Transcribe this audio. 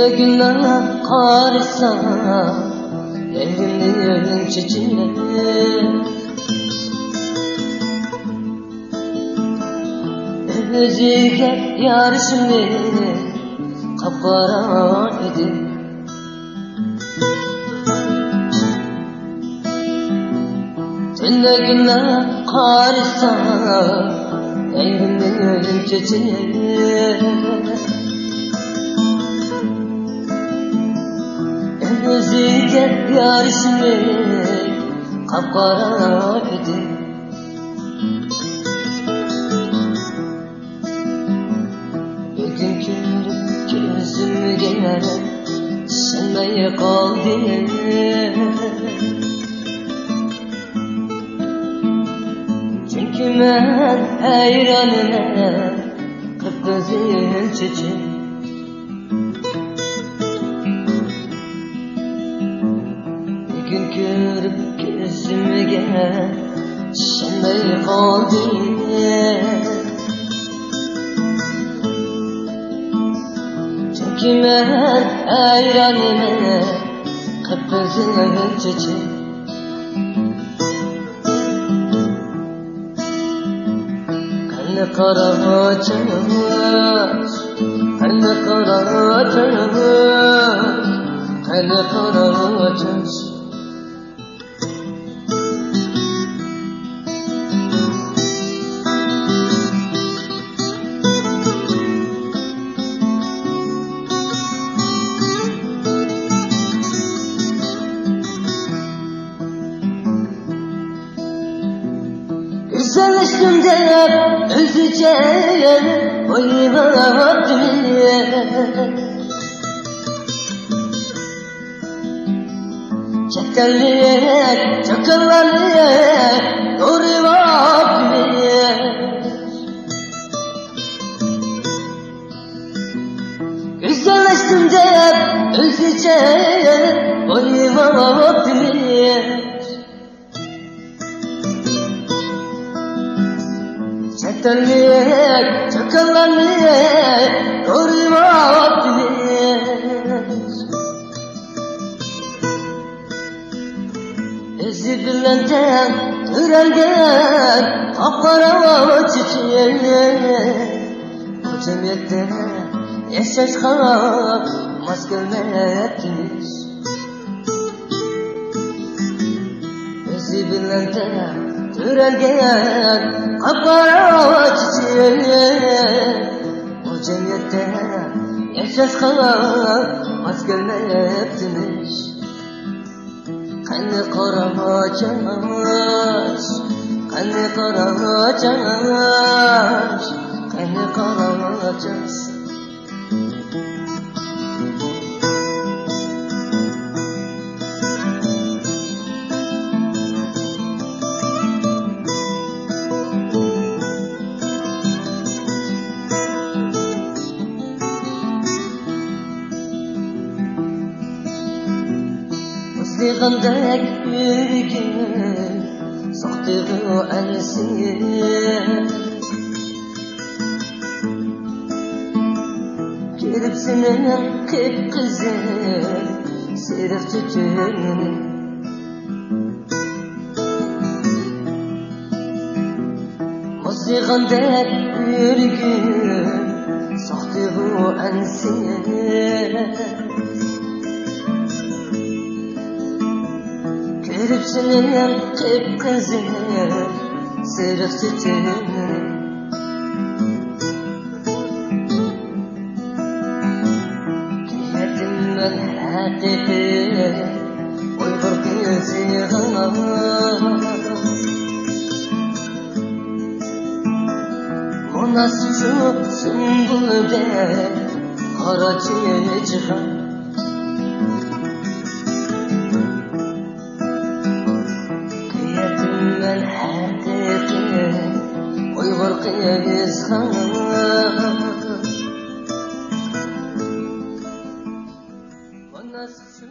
Tünle günler karışsa evrimlerin çiçeği, özüge yarışımı kapkara idi. Tünle günler karışsa evrimlerin çiçeği, özüge yarışımı kapkara idi. Bugünkü gözümge sönmeye kaldı. Çünkü ben hayranım kıpkızıl çiçeği. Bugün görüp gözümge sönmeye kaldı. Çünkü ben hayranım kıpkızıl çiçeği. Kanı kara çamaş, kanı kara çamaş, kanı kara çamaş. Güzelleştim de özeceğim boyuma dünya. Çetellik, çakıllarlık, yoruma dünya. Güzelleştim de özeceğim boyuma dünya. Çetellik, çakıllarlık, yoruma dünya. Özü bilenden türelgen kapkara çiçeği. Bu cemiyette yaşaşka maskelmektiniz. Özü bilenden türelgen kapkara çiçeği. Bu cemiyette yaşaşka maskelmektiniz. Kanı kara çamaş, kanı kara çamaş, kanı kara çamaş. Sıgındek yürgün saktığı ensi. Girip senin kıpkızıl sırık tütünü. Sıgındek yürgün saktığı ensi. Görüp senin kıpkızıl sırık tütünü. Giyedim ben hakiki uygur kızığına. Bu nasıl şu sümbülde kara çiçeği. Uygur kızığına. Bu nasıl şu